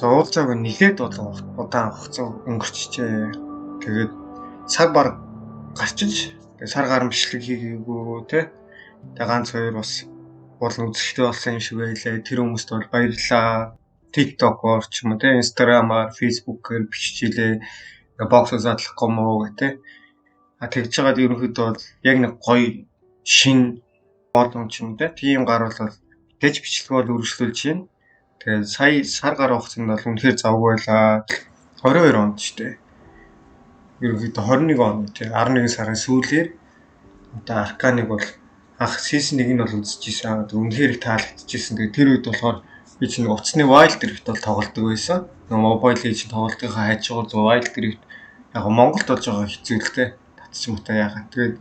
За уулзааг нилээд удаан хугацаа өнгөрчихжээ. Тэгээд цаг баг гарчиж сар гар бичлэг хийгээгүй те. Тэгээд ганц хоёр бас болон үзэгчтэй болсон юм шиг байлаа. Тэр хүмүүст бол баярлалаа. TikTok-оор ч юм уу те, Instagram-аар, Facebook-ээр биччихлээ. Бокс задлах юм уу гэх те. Тэгж жагаад ерөнхийдөө бол яг нэг гоё шин болон ч юм те. Тийм гарвал тэгж бичлэг бол үргэлжлүүлж байна. Тэгээд сая сар гар хугацаанд бол үнэхээр завгүй байлаа. 22 онд ч тийм. Ерөнхийдөө 21 он тийм 11 сарын сүүлээр одоо Арканыг бол анх season 1 нь бол үзчихсэн. Үнэхээр их таалагдчихсэн. Тэгээд тэр үед болохоор би чинь уцсны Wild Rift бол тоглодог байсан. Mobile Legends тоглолтынхаа хажуугаар Wild Rift яг Монголд болж байгаа хэцүү л те. Татчих юм та яагаад. Тэгээд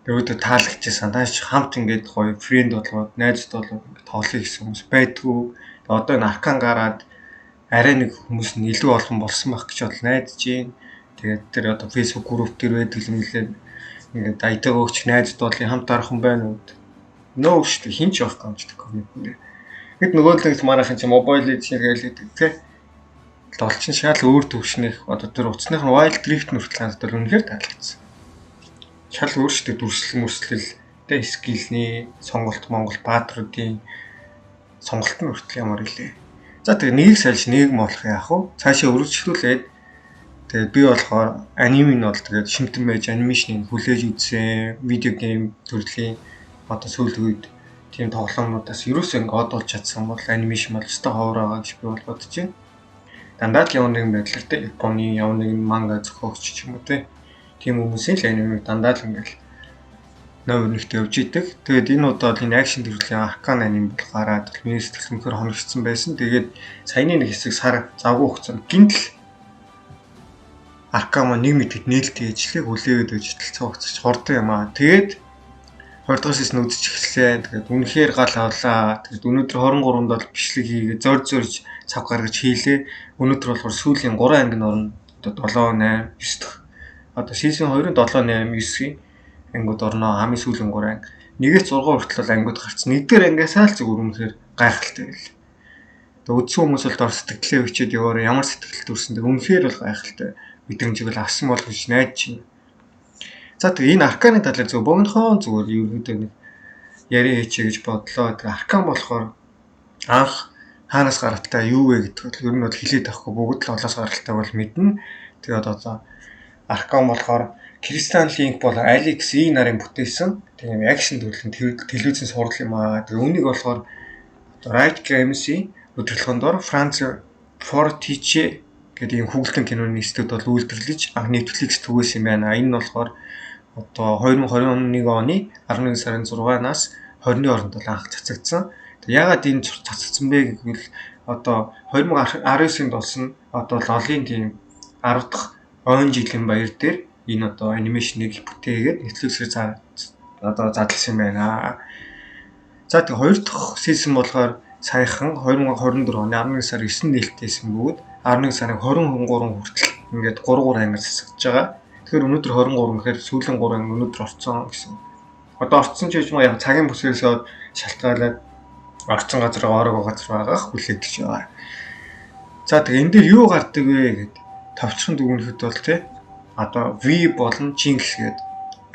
өөдөө таалагдчихсан. Тааш хамт ингээд гоё фрэнд болоод найзууд болоод тоглоё гэсэн хүмүүс байдгүй. Одоо энэ Аркан гараад арай нэг хүмүүс нь илүү олон болсон байх гэж бол найдаж байна. Тэгээд тэр одоо Facebook group дээр байдаг юм лээ. Ингээд айтайгаа өгч найзууд бол хамт арах юм байна уу? Нөө шүү дээ. Хинч явах гэж коммент. Гэт нөгөө л манайхан чи Mobile Legends гэлээдэг те. Толчин шал өөр төвшнэх одоо тэр уцсных нь Wild Rift нүртэл хандтал үнэхээр таалагдсан. Шал өөр шүү дээ. Дүрслэл мөрслөл тэ скиллний сонголт Монгол баатруудын сонголт нь хүртэл ямар илээ. За тэгээ нэг сальж нэг молох яах вэ? Цаашаа өргөжлүүлээд тэгээд би болохоор аниме нь бол тэгээд шимтэн байж анимашныг хүлээж үзсэн, видео гейм төрлийн одоо сүүлийн үед тийм тоглоомнуудаас ерөөсөө ингэ одолж чадсан бол анимашн бол өстой ховор байгаа гэж би бол бодож байна. Дандаа л явна нэг байдлаар те Японы явна нэг манга зохиогч ч юм уу те. Тийм хүмүүсийн л аниме дандаа л ингээл нөө нэгт явж идэг. Тэгээд энэ удаад энэ акшн төрлийн Аркан аним бол гараад миний сэтгэл өнөхөр хоногдсон байсан. Тэгээд саяны нэг хэсэг сар завгүй хугацаанд гинтл Аркан нэг мэдэд нээлттэй ижлэг хүлээгээд өжтөл цогцож хордсон юм аа. Тэгээд 20 дахь сесн үзэж эхэлсэн. Тэгээд үнэхээр гал авлаа. Тэгээд өнөөдөр 23-нд бол бичлэг хийгээд зорж цав гаргаж хийлээ. Өнөөдөр болохоор сүүлийн 3 анги нь орно. Одоо 7, 8, 9 дахь. Одоо сесн 2-ын 7, 8, 9-ийн ангиуд орноо. Хамгийн сүүлийн 3 анги. 1-ээс 6 хүртэл ангиуд гарцсан. Нэгдүгээр ангиасаа л зүгээр үнэхээр гайхалтай байл. Тэгээд үдсэн хүмүүс бол дор сэтгэлээ өчөөд яваар ямар сэтгэл төрсөн. Тэгээд үнэхээр бол гайхалтай. Мэдрэмжийг л авсан бол гэж найдаж байна. За тэгээд энэ Арканы талаар зөв богинохон зүгээр ерөөдөө нэг яриа хийчээ гэж бодлоо. Тэгээд Аркан болохоор анх хаанаас гаралтай юу вэ гэдгийг ер нь бол хилээд авахгүй бүгд л олоос гаралтай бол мэднэ. Тэгээд одоо Аркан болохоор Кристиан Линк бол Алекс И нарын бүтээсэн тийм акшн төрлийн телевизийн сурал юм аа. Тэгээд үүнийг болохоор Riot Games-ийн удирдлагын дор Франц Fortiche гэдэг ийм хүүхэлдэйн киноны студ бол үйлдвэрлэж Netflix түгээсэн юм байна. Энэ нь болохоор одоо 2021 оны 11 сарын 6-наас 20-ны хооронд бол анх цацагдсан. Яагаад энэ цацагдсан бэ гэвэл одоо 2019-нд болсон одоо лолын тийм 10 дахь он жилийн баяр дээр энэ одоо анимашныг бүтээгээд Netflix-ээр одоо задлсан юм байна. За тэгээ 2 дахь сизон болохоор саяхан 2024 оны 11 сарын 9-нд нээлттэйсэн бөгөөд 11 сарын 23 хүртэл ингээд 3 анги засагдж байгаа. Тэгэхээр өнөөдөр 23 гэхээр сүүлийн 3 анги өнөөдөр орцсон гэсэн. Одоо орцсон ч гэж яг цагийн бүсгээс шалтгаалаад орцсон газар орог газар байгаах хүлээдэг байгаа. За тэгээ энэ дээр юу гардаг вэ гэд товчхон дүгнэхэд бол те одоо V болон Jinx гэдэг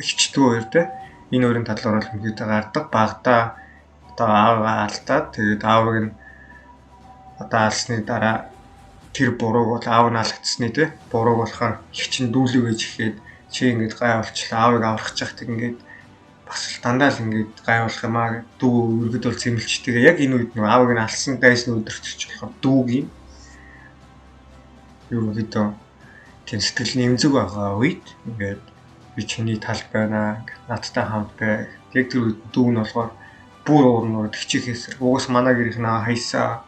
ихчдүү хоёр те энэ хоёрын талаар бол мэдээ гардаг. Багада одоо аавгаа алдаад тэгээд аавыг нь одоо алсны дараа тэр бурууг бол аав нь алгацсны те бурууг болохоор их чин дүүлэг гэж ихэд чи ингэж гай болчлаа аавыг аврах чахдаг ингээд бас дандаа л ингээд гай болох юм аа дүү өргөд бол зэмлэлчтэйгээ яг энэ үед нэг аавыг нь алсан дайсны өдөртөж болохоор дүүгийн ерөнхийдөө тийм сэтгэл нэмзэг байгаа үед ингээд би чиний талд байна надтай хамт бай яг тэр үед дүү нь болохоор бүр уурнууд хичээхээс угаас манай гэрийнх нь хайсаа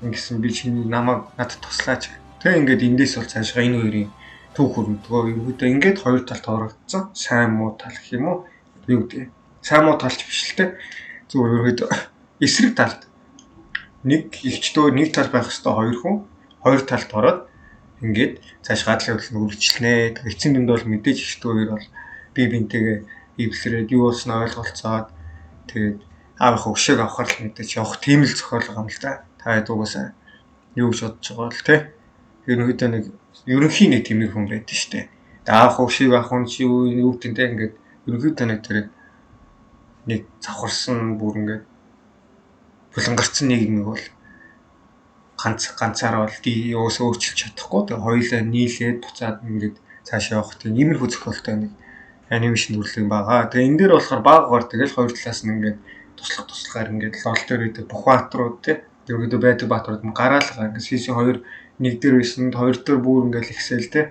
ингэсэн би чиний намайг надад туслаач. Тэгээ ингээд эндээс бол цаашгаа энэ хоёрын түүх хөрөнгөө ерөөдөө ингээд хоёр талд орогдсон. Сайн муу тал гэх юм уу? Юу гэдэг. Сайн муу талч биш л те. Зүгээр ерөөдөө эсрэг талд нэг ихчдөө нэг тал байх хэвээр хоёр хүн хоёр талд ороод ингээд цааш гадлын хөдөлгөөн үргэлжлэнэ. Тэгээ эцсийн дүнд бол мэдээж ихчдөө хоёр бол бие биентэйгээ эвлэрээд юу болсноо ойлголцоод тэгээд аавынхаа өшөөг авахар л мэдээж явах тийм л зохиол байгаа юм л да. Та хэд угаасаа юу гэж бодож байгаа бол тий. Ерөнхийдөө нэг ерөнхий нэг тэмэг хүн байдаг шүү дээ. Аах уушиг ах хүн чи юу гэнтэй ингээд ерөнхийдөө нэг тэр нэг завхарсан бүр ингээд булангарцсан нийгмийг бол ганцаараа бол юус өөрчилж чадахгүй. Тэгээ хоёулаа нийлээд буцаад ингээд цаашаа явах тийм иймэрхүү зохиолтой нэг анимашн төрлөг байгаа. Тэгээ энэ дээр болохоор баагаар тэгэл хоёр талаас нь ингээд туслахаар ингээд лол дээр үүдэг бүх баатрууд тий. Ерөөдөө байдаг баатрууд нь гараалгаа ингээд сийсэн 2 нэг дээр байсан 2 дээр бүр ингээд ихсэл тий.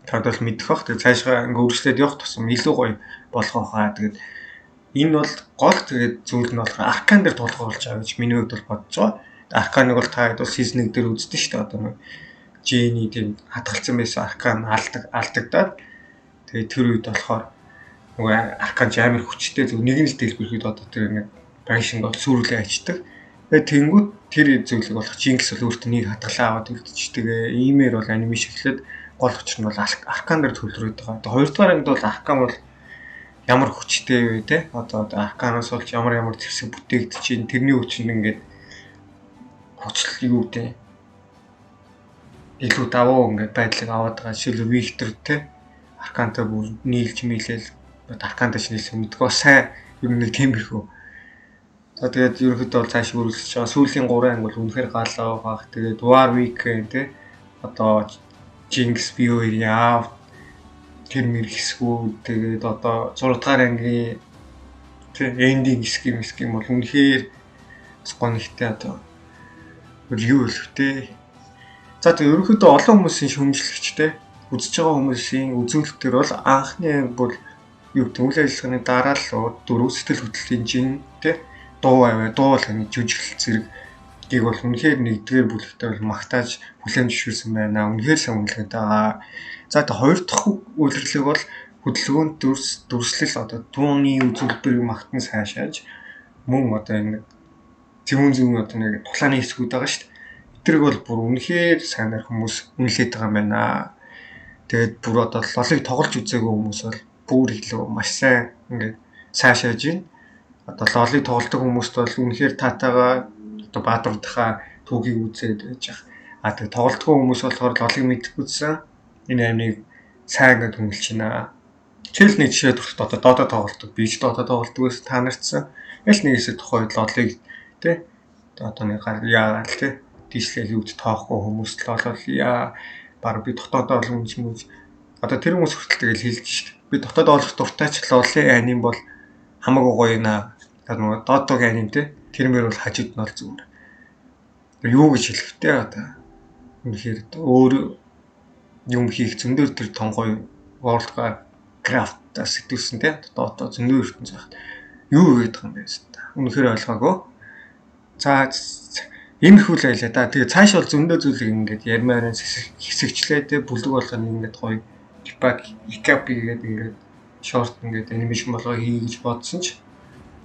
Тад бол мэдэх бах. Тэгээ цаашгаа ингээд өргөжлөд явах тусам илүү гоё болгох хаа. Тэгээд энэ бол гол тэгээд зүйл нь болохоор аркан дээр тулгуурлаж байгаа гэж миний хувьд бол бодож байгаа. Арканыг бол та хэд бол сизон 1 дээр үздэг шүү дээ. Одоо нэг Жэний тийм хадгалсан байсан аркан алдагдаад тэгээд тэр үед болохоор нөгөө аркан амар хүчтэй зөв нэг нь л дэлбэрэхэд одоо тэр нэг байшин бол сүрүүлээ ачдаг. Тэгээд тэнгууд тэр зүйлийг болох Jinx бол өөртөө нэг хадгалаа аваад үлдчих. Тэгээ иймэр бол анимашн эхлээд гол учир нь бол аркан дээр төвлөрөөд байгаа. Одоо хоёрдугаар ангид бол аркан бол ямар хүчтэй вэ те? Одоо арканоос болж ямар зэвсэг бүтээгдэж чинь тэрний хүчин ингээд хүчлэл юу те? Илүү давуу ингээд байдлыг аваад байгаа. Жишээлбэл Виктор те аркантай бүр нийлж мэлээл аркантай шинэлсэн мэдгүй сайн юм нэг тиймэрхүү. За тэгээд ерөнхийдөө бол цааш үргэлжлэж байгаа. Сүүлийн 3 анги бол үнэхээр галаа баг. Тэгээд Warwick те одоо Jinx BO2-ийн аав тэр мэрхсгүү тэгээд одоо 6 дахь ангийн эндинг ским бол үнэхээр гонхтой одоо юу хэлвтэй. За тэгээд ерөнхийдөө олон хүмүүсийн шөмжлөгчтэй үзэж байгаа хүмүүсийн үзүүлэлтээр бол анхны бол юу гэдэг үйл ажиллагааны дараа л дөрөв сэтгэл хөдлөлийн жин тэ дуу аваа дуулахны жүжиглэл зэрэг бол үнэхээр нэгдүгээр бүлэгтээ бол магтааж бүлээн зөвшөөрсөн байна. Үнэхээр сайн үнэлгээд байгаа. За тэгээд хоёр дахь үйлчлэг бол хөдөлгөөнд дүрслэл одоо тууны үзүүлбэрийг магтан сайшааж мөн одоо энэ зүүн одоо нэг тулааны хэсгүүд байгаа шүү дээ. Эдрэг бол бүр үнэхээр сайнаар хүмүүс үнэлээд байгаа юм байна. Тэгээд бүр одоо лолыг тоглож үзээгүй хүмүүс бол бүр илүү маш сайн ингээд сайшааж байна. Одоо лолыг тоглодог хүмүүст бол үнэхээр таатайгаа одоо баатардхаа түүхийг үзээд байж байгаа. А тэгээд тоглодгоо хүмүүс болохоор лолыг мэдчихгүйсэн энэ амиг сайн ингээд үнэлж байна. Жишээл нэг жишээ төрөлт одоо Dota тоглодог, би ч Dota тоглодог байсан та нарцсан. Ял нэгээс тухайд лолыг тий одоо нэг яагаад тий дижлэл юуд тоохгүй хүмүүс л бол яа баг би дотоодоо олон хүмүүс одоо тэр хүмүүс хүртэл тэгэл хэлж шít. Би дотоод олох дуртай ч лолын аним бол хамаагүй гоё наа. Тэр нөгөө Dota-гийн аним тий тэрмээр бол хажууд нь бол зүгээр. Юу гэж хэлэхтэй одоо үнэхээр өөр юм хийх зөндөр тэр тонгой World Craft-аас сэтгүүлсэн тий Dota зөндөр ертөнц захт юу гэдэг юм бэ та. Үнэхээр ойлгоогүй. За энэ хөл байлаа да. Тэгээ цааш бол зөндөө зүйлийг ингээд ярмаараа хэсэгчлээ тий бүлэг болгоно ингээд гоё икап хийгээд ингээд шорт ингээд анимашн болгоо хий гэж бодсон ч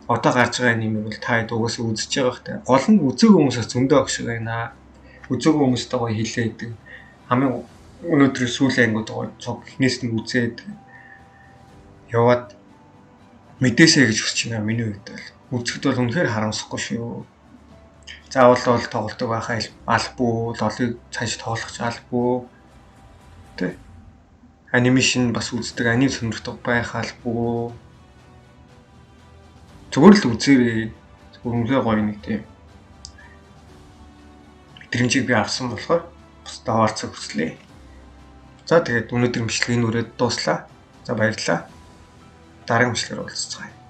одоо гарч байгаа юм бол та хэд угаасаа үзэж байгаа хэрэгтэй. Гол нь үзээгүй хүмүүсээс зөндөө огш байна. Үзээгүй хүмүүстэй гоё хэлээд хамгийн өнөөдөр сүүлийн ангууд гоё цог эхнээс нь үзээд яваад мэдээсэй гэж хүсэж байна. Миний хувьд бол үзэхэд бол үнэхээр харамсахгүй шүү. Заавал бол тоглолтог байхаа албагүй, лолыг цааш тоглох ч албагүй. Тэ. Анимашн бас үздэг, аним сонирхдог байх албагүй. Зүгээр л үзээрэй. Үнэхээр гоё нэг тийм мэдрэмжийг би авсан болохоор бусдаа хаалцах хүслээ. За тэгээд өнөөдөр бичлэгийн үрээд дууслаа. За баярлалаа. Дараагийн бичлэгээр уулзцгаая.